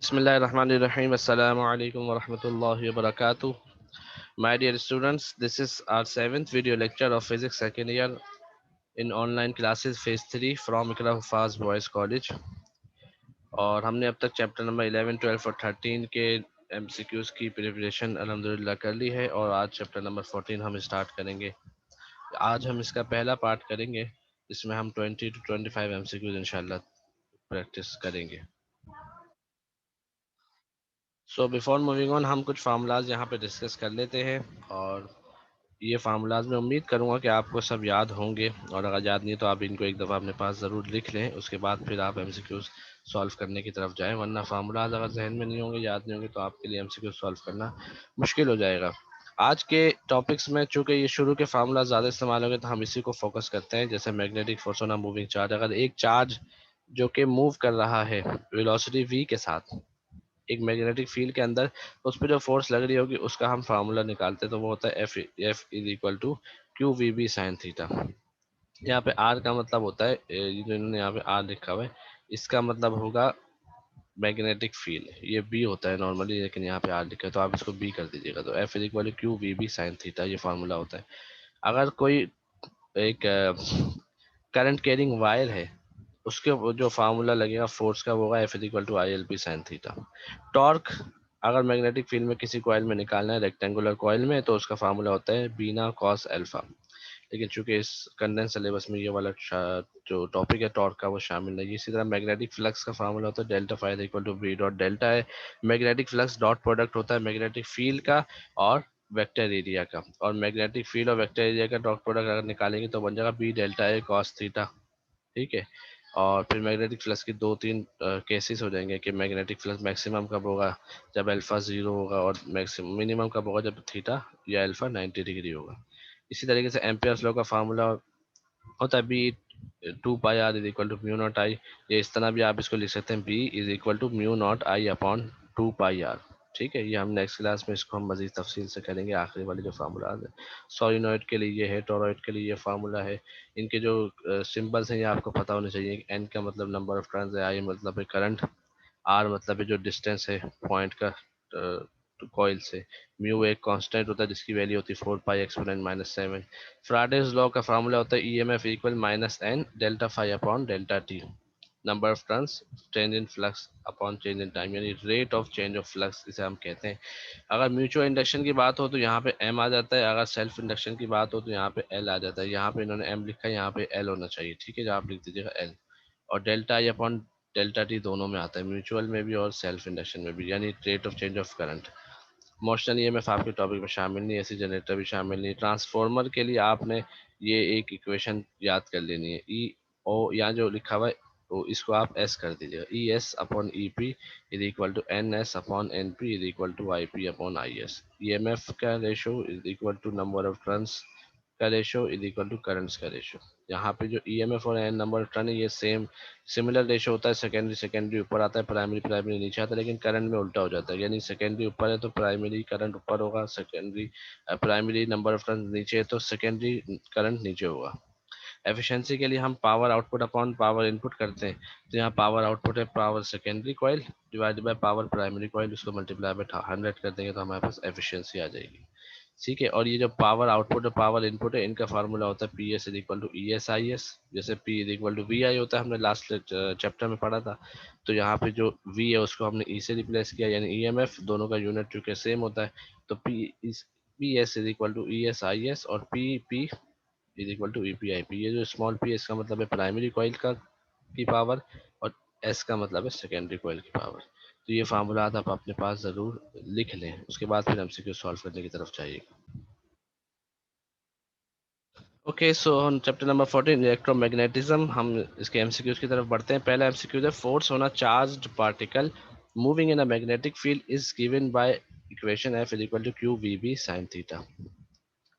Bismillahirrahmanirrahim. Assalamu alaikum wa rahmatullahi wa barakatuh. My dear students, this is our seventh video lecture of Physics second year in online classes phase 3 from Ikra Hufaz Boys College. और हमने अब तक chapter number 11, 12 और 13 के MCQs की preparation अल्हम्दुलिल्लाह कर ली है और आज चैप्टर नंबर 14 हम स्टार्ट करेंगे। आज हम इसका पहला पार्ट करेंगे जिसमें हम 20 to 25 MCQs इंशाल्लाह प्रैक्टिस करेंगे। सो बिफोर मूविंग ऑन हम कुछ फार्मूलाज यहाँ पे डिस्कस कर लेते हैं और ये फार्मूलाज मैं उम्मीद करूँगा कि आपको सब याद होंगे और अगर याद नहीं तो आप इनको एक दफ़ा अपने पास ज़रूर लिख लें, उसके बाद फिर आप एमसीक्यूज सॉल्व करने की तरफ जाएं, वरना फार्मूलाज अगर जहन में नहीं होंगे, याद नहीं होंगे तो आपके लिए एमसीक्यूज सॉल्व करना मुश्किल हो जाएगा। आज के टॉपिक्स में चूंकि ये शुरू के फार्मूला ज़्यादा इस्तेमाल होंगे तो हम इसी को फोकस करते हैं। जैसे magnetic force on a moving charge, अगर एक चार्ज जो कि मूव कर रहा है वेलोसिटी v के साथ एक मैग्नेटिक फील्ड के अंदर, तो उस पर जो फोर्स लग रही होगी उसका हम फार्मूला निकालते हैं, तो वो होता है F is equal to Q V B sine theta. यहाँ पे आर का मतलब होता है, ये जो इन्होंने यहाँ पे आर लिखा हुआ है इसका मतलब होगा मैग्नेटिक फील्ड, ये बी होता है नॉर्मली लेकिन यहाँ पे आर लिखा है तो आप इसको बी कर दीजिएगा। तो F is equal to Q V B sine theta, ये फार्मूला होता है। अगर कोई एक करंट कैरिंग वायर है उसके जो फार्मूला लगेगा फोर्स का वो होगा F is equal to I L P sine theta. Torque अगर मैग्नेटिक फील्ड में किसी कॉइल में निकालना है रेक्टेंगुलर कॉइल में तो उसका फार्मूला होता है बीना कॉस अल्फा। लेकिन चूंकि इस कंडेंस सिलेबस में ये वाला जो टॉपिक है टॉर्क का वो शामिल नहीं है। इसी तरह मैग्नेटिक फ्लक्स का फार्मूला होता है delta phi equal to B dot delta है। मैग्नेटिक फ्लक्स डॉट प्रोडक्ट होता है मैग्नेटिक फील्ड का और वेक्टर एरिया का, और मैग्नेटिक फील्ड और वेक्टर एरिया का डॉट प्रोडक्ट अगर निकालेंगे तो बन जाएगा B delta A cos theta. ठीक है। और फिर मैग्नेटिक फ्लक्स की दो तीन केसेस हो जाएंगे कि मैग्नेटिक फ्लक्स मैक्सिमम कब होगा जब अल्फा जीरो होगा और मैक्सिमम मिनिमम कब होगा जब थीटा या अल्फा 90 डिग्री होगा। इसी तरीके से एम्पियर्स लॉ का फार्मूला होता है B two pi r is equal to mu naught I. ये इस तरह भी आप इसको लिख सकते हैं B is equal to mu naught I upon two pi r. ठीक है, ये हम नेक्स्ट क्लास में इसको हम मजीद तफसील से करेंगे। आखिरी वाले जो फार्मूला है सोलिनॉइड के लिए ये है, टोरॉइड के लिए ये फार्मूला है। इनके जो सिंबल्स हैं ये आपको पता होने चाहिए। एन का मतलब नंबर ऑफ टर्न्स है, आई मतलब है करंट, आर मतलब है जो डिस्टेंस है पॉइंट का कॉइल से, म्यू एक कांस्टेंट होता है जिसकी वैल्यू होती है 4 पाई एक्सपोनेंट -7। फ्राडेज लॉ का फार्मूला होता है EMF equal minus N delta phi upon delta t, number of turns change in flux upon change in time, यानी rate of change of flux इसे हम कहते हैं। अगर म्यूचुअल इंडक्शन की बात हो तो यहाँ पे एम आ जाता है, अगर सेल्फ इंडक्शन की बात हो तो यहाँ पे एल आ जाता है। यहाँ पे इन्होंने एम लिखा है, यहाँ पे एल होना चाहिए। ठीक है, जो आप लिख दीजिएगा एल। और डेल्टा आई अपॉन डेल्टा टी दोनों में आता है, म्यूचुअल में भी और सेल्फ इंडक्शन में भी, यानी rate of change of current. Motional EMF आपके टॉपिक में शामिल नहीं, ऐसी जनरेटर भी शामिल नहीं। ट्रांसफॉर्मर के लिए आपने ये एक इक्वेशन याद कर लेनी है, ई ओ यहाँ जो लिखा हुआ है तो इसको आप एस कर दीजिएगा, E S upon E P is equal to N S upon N P is equal to I P upon I S. E M F का ratio is equal to number of turns का ratio is equal to currents का ratio. यहाँ पे जो EMF और N number of turn है ये same similar ratio होता है। सेकेंडरी सेकेंडरी ऊपर आता है, प्राइमरी प्राइमरी नीचे आता है, लेकिन करंट में उल्टा हो जाता है, यानी सेकेंडरी ऊपर है तो प्राइमरी करंट ऊपर होगा, secondary primary number of turn नीचे है तो सेकेंडरी करंट नीचे होगा। एफिशिएंसी के लिए हम power output upon power input करते हैं, तो यहाँ पावर आउटपुट है power secondary coil divided by power primary coil, उसको मल्टीप्लाई बाय 100 कर देंगे तो हमारे पास एफिशिएंसी आ जाएगी। ठीक है, और ये जो पावर आउटपुट और पावर इनपुट है इनका फार्मूला होता है P S is equal to E S I S. जैसे P is equal to V I होता है, हमने लास्ट चैप्टर में पढ़ा था। तो यहाँ पे जो वी है उसको हमने ई से रिप्लेस किया, यानी ई एम एफ दोनों का यूनिट चूंकि सेम होता है तो P S is equal to E S I S, और P P is equal to E P I P. ये जो स्मॉल पी इसका मतलब है प्राइमरी कॉइल का की पावर, और एस का मतलब है सेकेंडरी कॉइल की पावर। तो ये फार्मूला आप अपने पास ज़रूर लिख लें, उसके बाद फिर एमसीक्यू सॉल्व करने की तरफ जाइए। ओके, सो हम चैप्टर नंबर 14 इलेक्ट्रोमैग्नेटिज्म, हम इसके एमसीक्यूज की तरफ बढ़ते हैं। पहला एमसीक्यू है force on a charged particle moving in a magnetic field is given by equation F is equal to Q V B sine theta.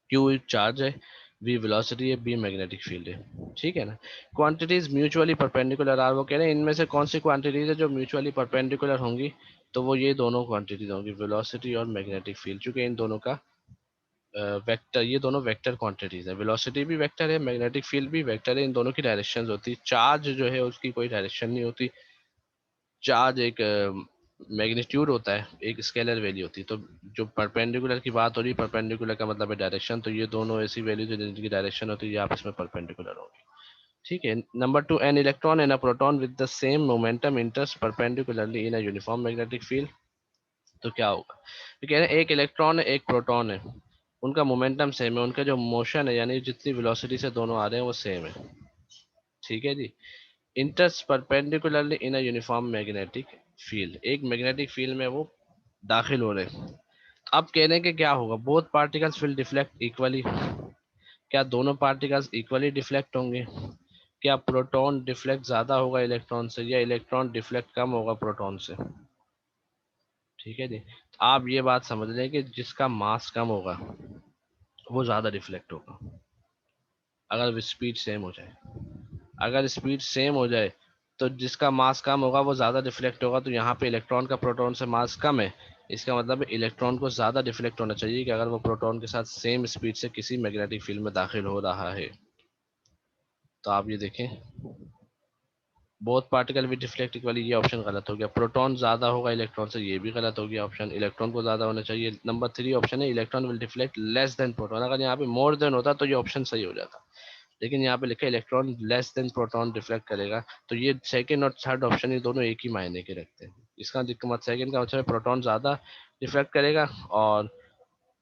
Q charge है, वी वेलोसिटी है, बी मैग्नेटिक फील्ड है। ठीक है ना। Quantities mutually perpendicular are, वो कह रहे हैं इनमें से कौन सी क्वांटिटीज है जो म्यूचुअली परपेंडिकुलर होंगी, तो वो ये दोनों क्वांटिटीज होंगी, वेलोसिटी और मैग्नेटिक फील्ड। चूंकि इन दोनों का वेक्टर, ये दोनों वेक्टर क्वांटिटीज है, वेलोसिटी भी वेक्टर है, मैग्नेटिक फील्ड भी वेक्टर है, इन दोनों की डायरेक्शंस होती है। चार्ज जो है उसकी कोई डायरेक्शन नहीं होती। चार्ज एक मैग्नीट्यूड होता है, एक स्केलर वैल्यू होती है। तो जो परपेंडिकुलर की बात हो रही है, परपेंडिकुलर का मतलब है डायरेक्शन, तो ये दोनों ऐसी वैल्यू है जिनकी डायरेक्शन होती है, ये आपस में परपेंडिकुलर होगी। ठीक है। Number 2, N electron and a proton with the same momentum इंटर्स perpendicularly in a uniform magnetic field. तो क्या होगा, तो कह रहे हैं एक इलेक्ट्रॉन है एक प्रोटॉन है, उनका मोमेंटम सेम है, उनका जो मोशन है यानी जितनी वेलोसिटी से दोनों आ रहे हैं वो सेम है। ठीक है जी। Enters perpendicularly in a uniform magnetic field, एक मैग्नेटिक फील्ड में वो दाखिल हो रहे हैं। अब कहने के क्या होगा, both particles will deflect equally, क्या दोनों पार्टिकल्स इक्वली डिफ्लेक्ट होंगे, क्या प्रोटॉन डिफ्लेक्ट ज्यादा होगा इलेक्ट्रॉन से, या इलेक्ट्रॉन डिफ्लेक्ट कम होगा प्रोटॉन से। ठीक है जी। आप ये बात समझ लें कि जिसका मास कम होगा वो ज्यादा रिफ्लेक्ट होगा, अगर स्पीड सेम हो जाए। अगर स्पीड सेम हो जाए तो जिसका मास कम होगा वो ज्यादा रिफ्लेक्ट होगा। तो यहाँ पे इलेक्ट्रॉन का प्रोटॉन से मास कम है, इसका मतलब है इलेक्ट्रॉन को ज्यादा रिफ्लेक्ट होना चाहिए कि अगर वो प्रोटॉन के साथ सेम स्पीड से किसी मैग्नेटिक फील्ड में दाखिल हो रहा है। तो आप ये देखें, both particle with deflect equally, ये ऑप्शन गलत हो गया। प्रोटॉन ज्यादा होगा इलेक्ट्रॉन से, ये भी गलत हो गया ऑप्शन, इलेक्ट्रॉन को ज्यादा होना चाहिए। नंबर 3 ऑप्शन है electron will deflect less than proton, अगर यहाँ पे मोर देन होता तो ये ऑप्शन सही हो जाता, लेकिन यहाँ पे लिखा है electron less than proton deflect करेगा। तो ये सेकंड और थर्ड ऑप्शन ये दोनों एक ही मायने के रखते हैं। इसका मतलब सेकंड का मतलब है प्रोटॉन ज्यादा डिफ्लेक्ट करेगा, और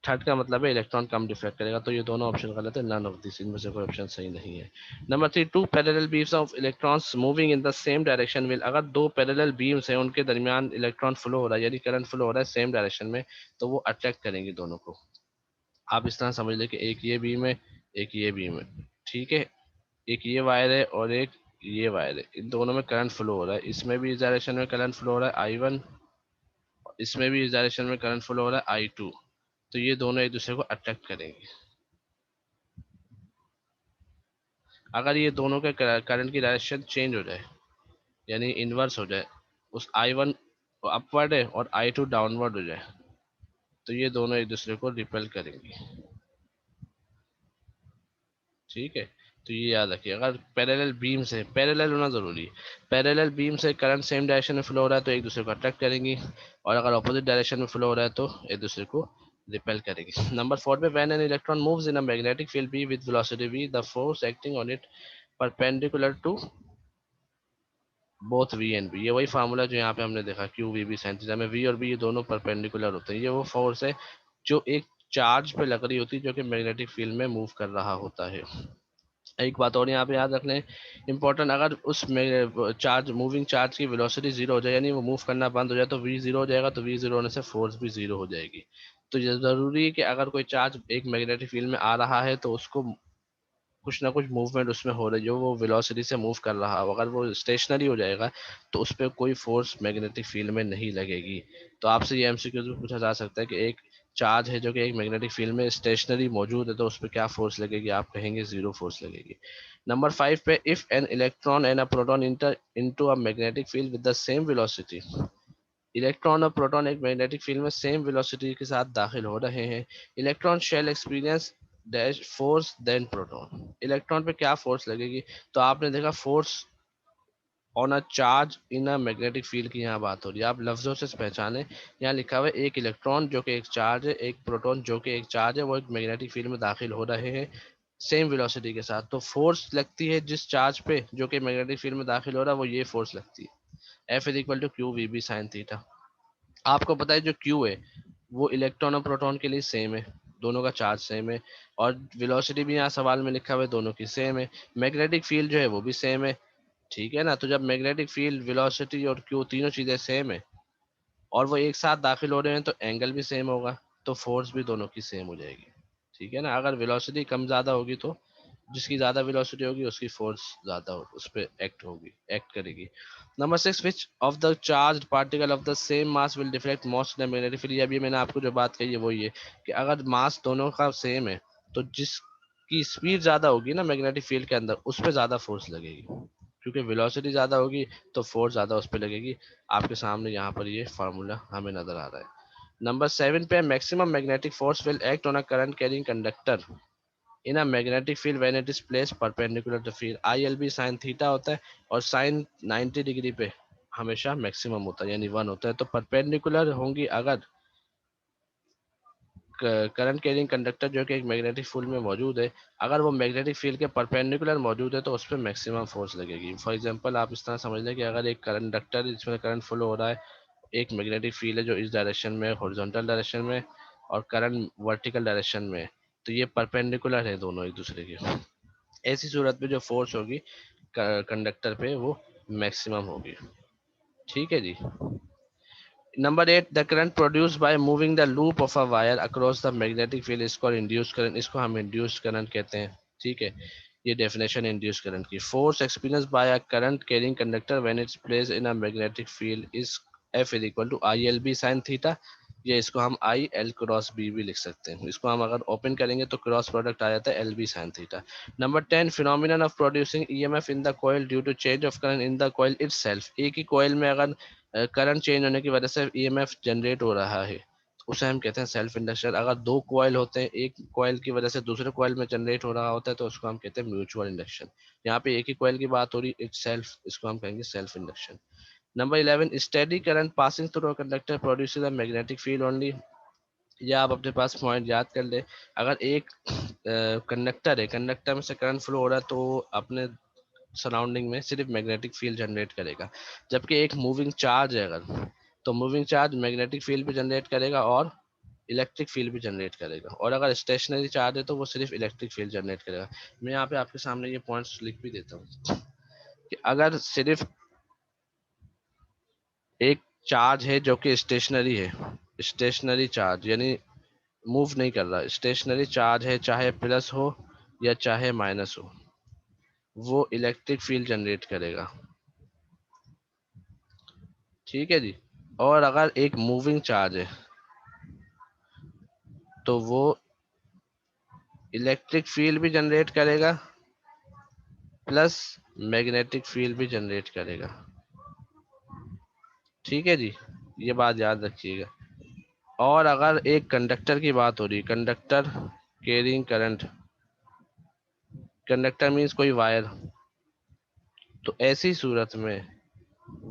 थर्ड का मतलब है इलेक्ट्रॉन कम डिफ्लेक्ट करेगा। तो ये दोनों ऑप्शन गलत है, नन ऑफ दिस, इनमें से कोई ऑप्शन सही नहीं है। Number 3, two parallel beams of electrons moving in the same direction will, अगर दो पैरेलल बीम्स हैं उनके दरमियान इलेक्ट्रॉन फ्लो हो रहा है यानी करंट फ्लो हो रहा है सेम डायरेक्शन में, तो वो अट्रैक्ट करेंगे दोनों को। आप इस तरह समझ ले कि एक ये बीम है एक ये बीम है, ठीक है, एक ये वायर है और एक ये वायर है, इन दोनों में करंट फ्लो हो रहा है, इसमें भी इस डायरेक्शन में करंट फ्लो हो रहा है I1, इसमें भी इस डायरेक्शन में करंट फ्लो हो रहा है I2। तो ये दोनों एक दूसरे को अट्रैक्ट करेंगे। अगर ये दोनों के करंट की डायरेक्शन चेंज हो जाए यानी इनवर्स हो जाए, उस I1 अपवर्ड है और I2 डाउनवर्ड हो जाए, तो ये दोनों एक दूसरे को रिपेल करेंगे। ठीक है। तो ये याद रखिए, अगर पैरेलल बीम से, पैरेलल होना जरूरी है, पैरेलल बीम से करंट सेम डायरेक्शन में फ्लो हो रहा है तो एक दूसरे को अट्रैक्ट करेंगी, और अगर ऑपोजिट डायरेक्शन में फ्लो हो रहा है तो एक दूसरे को रिपेल करेगी। नंबर 4 पे, when an electron moves in a magnetic field B with velocity v, the force acting on it perpendicular to both V and B, ये वही फार्मूला जो यहाँ पे हमने देखा, Q V B sine theta में वी और बी ये दोनों परपेंडिकुलर होते हैं, ये वो फोर्स है जो एक चार्ज पे लग रही होती है जो कि मैग्नेटिक फील्ड में मूव कर रहा होता है। एक बात और यहाँ पे याद रखना है इंपॉर्टेंट, अगर उस चार्ज, मूविंग चार्ज की वेलोसिटी जीरो हो जाए यानी वो मूव करना बंद हो जाए तो वी जीरो हो जाएगा, तो वी जीरो होने से फोर्स भी जीरो हो जाएगी। तो ये जरूरी है कि अगर कोई चार्ज एक मैग्नेटिक फील्ड में आ रहा है तो उसको कुछ ना कुछ मूवमेंट उसमें हो रही है, जो वो वेलोसिटी से मूव कर रहा हो, अगर वो स्टेशनरी हो जाएगा तो उस पर कोई फोर्स मैग्नेटिक फील्ड में नहीं लगेगी। तो आपसे ये एमसीक्यू भी पूछा जा सकता है कि एक चार्ज है जो कि एक मैग्नेटिक फील्ड में स्टेशनरी मौजूद है तो उस पर क्या फोर्स लगेगी, आप कहेंगे जीरो फोर्स लगेगी। नंबर 5 पे, if an electron and a proton enter into a magnetic field with the same velocity, electron और प्रोटॉन एक मैग्नेटिक फील्ड में सेम वेलोसिटी के साथ दाखिल हो रहे हैं, electron shall experience dash force than proton, electron पे क्या फोर्स लगेगी। तो आपने देखा force on a charge in a magnetic field की यहाँ बात हो रही है, आप लफ्जों से पहचाने, यहाँ लिखा हुआ है एक इलेक्ट्रॉन जो कि एक चार्ज है, एक प्रोटॉन जो कि एक चार्ज है, वो एक मैग्नेटिक फील्ड में दाखिल हो रहे हैं सेम वेलोसिटी के साथ। तो फोर्स लगती है जिस चार्ज पे जो कि मैग्नेटिक फील्ड में दाखिल हो रहा है, वो ये फोर्स लगती है, F is equal to Q V B sine theta. आपको पता है जो Q है वो इलेक्ट्रॉन और प्रोटॉन के लिए सेम है, दोनों का चार्ज सेम है, और वेलोसिटी भी यहाँ सवाल में लिखा हुआ है दोनों की सेम है, मैग्नेटिक फील्ड जो है वो भी सेम है। ठीक है ना, तो जब मैग्नेटिक फील्ड, वेलोसिटी और Q तीनों चीजें सेम है और वो एक साथ दाखिल हो रहे हैं तो एंगल भी सेम होगा, तो फोर्स भी दोनों की सेम हो जाएगी। ठीक है ना, अगर वेलोसिटी कम ज्यादा होगी तो जिसकी ज्यादा वेलोसिटी होगी उसकी फोर्स ज्यादा होगी, उस पर एक्ट होगी, एक्ट करेगी। Number 6, which of the charge particle of the same mass will deflect most in magnetic field, अभी मैंने आपको जो बात कही है वो ये कि अगर मास दोनों का सेम है तो जिसकी स्पीड ज्यादा होगी ना मैग्नेटिक फील्ड के अंदर उस पर ज्यादा फोर्स लगेगी, क्योंकि वेलोसिटी ज्यादा होगी तो फोर्स ज्यादा उस पर लगेगी। आपके सामने यहाँ पर ये फार्मूला हमें नजर आ रहा है। नंबर 7 पे, maximum magnetic force will act on a current carrying conductor in a magnetic field when it is place perpendicular to field, ILB sine theta होता है और साइन 90 डिग्री पे हमेशा मैक्सिमम होता है यानी 1 होता है। तो परपेंडिकुलर होंगी अगर करंट कैरिंग कंडक्टर जो कि एक मैग्नेटिक फील्ड में मौजूद है, अगर वो मैग्नेटिक फील्ड के परपेंडिकुलर मौजूद है तो उस पर मैक्सिमम फोर्स लगेगी। फॉर एग्जांपल आप इस तरह समझ लें कि अगर एक कंडक्टर जिसमें करंट फ्लो हो रहा है, एक मैग्नेटिक फील्ड है जो इस डायरेक्शन में, हॉरिजॉन्टल डायरेक्शन में, और करंट वर्टिकल डायरेक्शन में, तो ये परपेंडिकुलर है दोनों एक दूसरे के। ऐसी सूरत में जो फोर्स होगी कंडक्टर पे वो मैक्सिमम होगी। ठीक है जी। Number 8, the current produce by moving the loop of a wire across the magnetic field is called induced current. इसको हम इंड्यूस्ड करंट कहते हैं। ठीक है, ये डेफिनेशन इंड्यूस्ड करंट की। Force experience by a current carrying conductor when it's place in a magnetic field is F is equal to I L B sine theta, या इसको हम आई एल क्रॉस बी भी लिख सकते हैं। इसको हम अगर ओपन करेंगे तो क्रॉस प्रोडक्ट आ जाता है L B sine theta. Number 10, phenomenon of producing EMF in the coil due to change of current in the coil itself. एक ही कॉइल में अगर करंट चेंज होने की वजह से ईएमएफ जनरेट हो रहा है तो उसे हम कहते हैं सेल्फ इंडक्शन। अगर दो कॉइल होते हैं, एक कॉइल की वजह से दूसरे कॉइल में जनरेट हो रहा होता है तो उसको हम कहते हैं म्यूचुअल इंडक्शन। यहाँ पे एक ही कॉइल की बात हो रही है, इट सेल्फ, इसको हम कहेंगे self induction. Number 11, steady current passing through a conductor produces a magnetic field only. या आप अपने पास पॉइंट याद कर ले, अगर एक कंडक्टर है, कंडक्टर में से करंट फ्लो हो रहा है तो अपने सराउंडिंग में सिर्फ मैग्नेटिक फील्ड जनरेट करेगा। जबकि एक मूविंग चार्ज है अगर, तो मूविंग चार्ज मैग्नेटिक फील्ड भी जनरेट करेगा और इलेक्ट्रिक फील्ड भी जनरेट करेगा। और अगर स्टेशनरी चार्ज है तो वो सिर्फ इलेक्ट्रिक फील्ड जनरेट करेगा। मैं यहाँ पे आपके सामने ये पॉइंट्स लिख भी देता हूँ कि अगर सिर्फ एक चार्ज है जो कि स्टेशनरी है, स्टेशनरी चार्ज यानी मूव नहीं कर रहा, स्टेशनरी चार्ज है, चाहे प्लस हो या चाहे माइनस हो, वो इलेक्ट्रिक फील्ड जनरेट करेगा। ठीक है जी। और अगर एक मूविंग चार्ज है तो वो इलेक्ट्रिक फील्ड भी जनरेट करेगा प्लस मैग्नेटिक फील्ड भी जनरेट करेगा। ठीक है जी, ये बात याद रखिएगा। और अगर एक कंडक्टर की बात हो रही है, conductor carrying current, conductor means कोई वायर, तो ऐसी सूरत में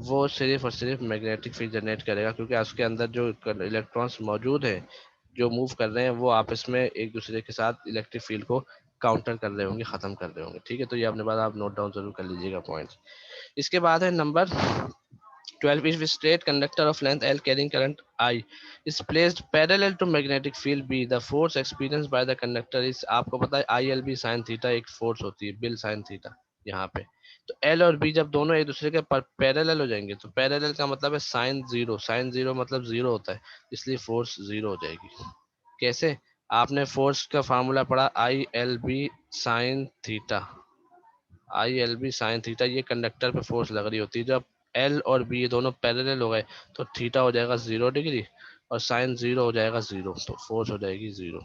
वो सिर्फ और सिर्फ मैग्नेटिक फील्ड जनरेट करेगा, क्योंकि उसके अंदर जो इलेक्ट्रॉन्स मौजूद है जो मूव कर रहे हैं वो आपस में एक दूसरे के साथ इलेक्ट्रिक फील्ड को काउंटर कर रहे होंगे, खत्म कर रहे होंगे। ठीक है, तो ये अपने बाद आप नोट डाउन जरूर कर लीजिएगा पॉइंट्स। इसके बाद है number 12, if straight conductor of length L carrying current I is placed parallel to magnetic field B, the force experienced by the conductor is, आपको पता है I L B sine theta एक फोर्स होती है, bill sign theta यहाँ पे। तो L और बी जब दोनों एक दूसरे के पैरेलल हो जाएंगे, तो पैरेलल का मतलब है साइन जीरो, साइन जीरो मतलब जीरो होता है, इसलिए फोर्स जीरो हो जाएगी। कैसे? आपने फोर्स का फार्मूला पढ़ा I L B sine theta, I L B sine theta, ये कंडक्टर पे फोर्स लग रही होती है। जब एल और बी दोनों पैरेलल हो गए तो थीटा हो जाएगा 0 डिग्री और साइन जीरो हो जाएगा जीरो, तो फोर्स हो जाएगी जीरो।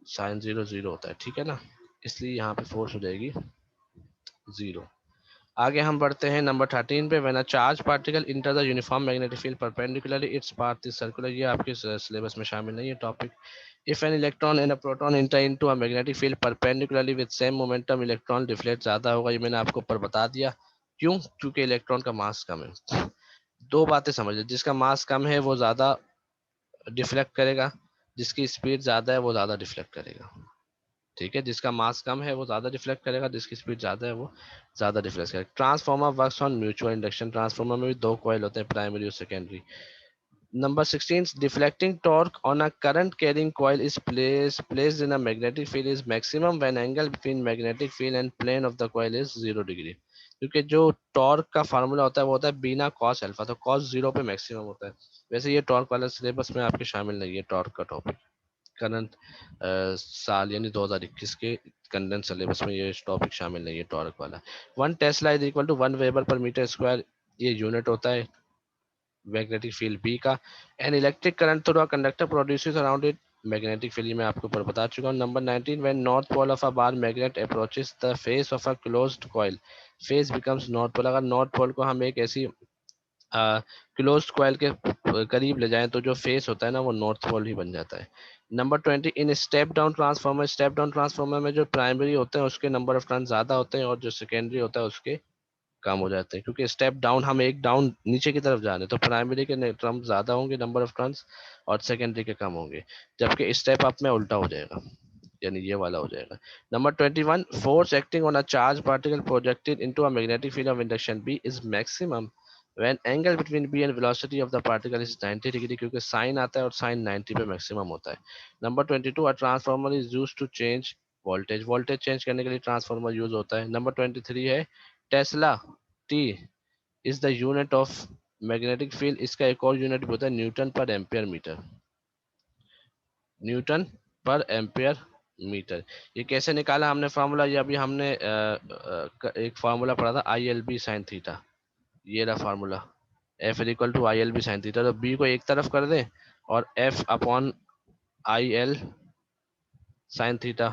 साइन जीरो जीरो होता है, ठीक है ना, इसलिए यहाँ पे फोर्स हो जाएगी जीरो। आगे हम बढ़ते हैं नंबर 13 पे। When a charge particle enter the uniform magnetic field perpendicularly its path is circular. ये आपके सिलेबस में शामिल नहीं है topic. If an electron and a proton enter into a magnetic field perpendicularly with same momentum, electron deflect ज्यादा होगा। ये मैंने आपको ऊपर बता दिया। क्यों? क्योंकि इलेक्ट्रॉन का मास कम है। दो बातें समझ लो, जिसका मास कम है वो ज्यादा डिफ्लेक्ट करेगा, जिसकी स्पीड ज्यादा है वो ज्यादा डिफ्लेक्ट करेगा। ठीक है, जिसका मास कम है वो ज्यादा डिफ्लेक्ट करेगा, जिसकी स्पीड ज्यादा है वो ज्यादा डिफ्लेक्ट करेगा। Transformer works on mutual induction. Transformer में भी दो कॉइल होते हैं, प्राइमरी और secondary. Number 16, deflecting torque on a current carrying coil is placed in a magnetic field is maximum when angle between magnetic field and plane of the coil is 0 degree. क्योंकि जो torque का formula होता है वो होता है बीना cos alpha, तो cos zero पे मैक्सिमम होता है। वैसे ये टॉर्क वाला सिलेबस में आपके शामिल नहीं है, टॉर्क का टॉपिक करंट साल यानी 2021 के कंडेंस सिलेबस में ये टॉपिक शामिल नहीं है टॉर्क वाला। 1 tesla is equal to 1 weber per metre square, ये यूनिट होता है मैग्नेटिक फील्ड बी का। An electric current through a conductor produces around it, magnetic field मैं आपके ऊपर बता चुका हूँ। Number 19, when north pole of a bar magnet approaches the face of a closed coil, face becomes north pole. अगर north पोल को हम एक ऐसी क्लोज्ड कॉइल के करीब ले जाएं तो जो फेस होता है ना वो नॉर्थ पोल ही बन जाता है। Number 20, in step down transformer, step down transformer में जो प्राइमरी होते हैं उसके नंबर ऑफ टर्न ज्यादा होते हैं और जो सेकेंडरी होता है उसके कम हो जाते हैं, क्योंकि स्टेप डाउन हम एक डाउन नीचे की तरफ जा रहे हैं, तो प्राइमरी के टर्म ज्यादा होंगे नंबर ऑफ टर्न्स और सेकेंडरी के कम होंगे, जबकि स्टेप अप में उल्टा हो जाएगा, यानी ये वाला हो जाएगा। Number 21, force acting on a charge particle projected into a magnetic field of induction B is maximum when angle between B and velocity of the particle is 90 degree, क्योंकि साइन आता है और साइन 90 पे मैक्सिमम होता है। Number 22, a transformer is use to change voltage, voltage change करने के लिए ट्रांसफार्मर यूज होता है। नंबर 23 है Tesla, T is the unit of magnetic field, इसका एक और यूनिट भी होता है न्यूटन पर एम्पियर मीटर, न्यूटन पर एम्पियर मीटर। ये कैसे निकाला हमने फार्मूला, ये अभी हमने एक फार्मूला पढ़ा था, I L B sine theta, ये रहा formula, F equal to I L B sine theta. तो बी को एक तरफ कर दें और F upon I L sine theta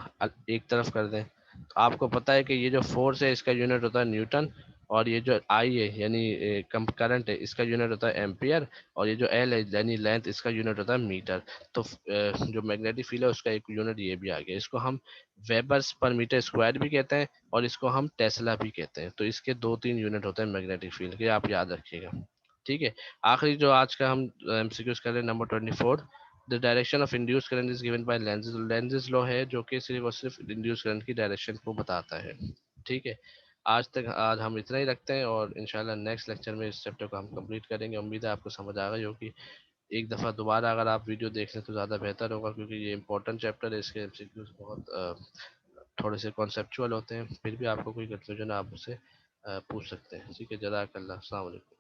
एक तरफ कर दें, तो आपको पता है कि ये जो फोर्स है इसका यूनिट होता है न्यूटन, और ये जो आई है यानी करंट है इसका यूनिट होता है एम्पियर, और ये जो एल है यानी लेंथ इसका यूनिट होता है मीटर। तो जो मैग्नेटिक फील्ड है उसका एक यूनिट ये भी आ गया, इसको हम वेबर्स पर मीटर स्क्वायर भी कहते हैं और इसको हम टेस्ला भी कहते हैं। तो इसके दो तीन यूनिट होते हैं मैग्नेटिक फील्ड के, आप याद रखिएगा। ठीक है, आखिरी जो आज का हम एमसीक्यूज कर रहे हैं, number 24, the direction of induce current is given bye Lenz, Lenz law है जो कि सिर्फ और सिर्फ इंड्यूस करंट की डायरेक्शन को बताता है। ठीक है, आज हम इतना ही रखते हैं और इंशाल्लाह नेक्स्ट लेक्चर में इस चैप्टर को हम कंप्लीट करेंगे। उम्मीद है आपको समझ आ गई होगी। एक दफ़ा दोबारा अगर आप वीडियो देख लें तो ज़्यादा बेहतर होगा, क्योंकि ये इंपॉर्टेंट चैप्टर है, इसके एमसीक्यूज बहुत थोड़े से कॉन्सेप्चुअल होते हैं। फिर भी आपको कोई कंफ्यूजन आप मुझसे पूछ सकते हैं। ठीक है, जज़ाकल्लाह, अस्सलाम वालेकुम।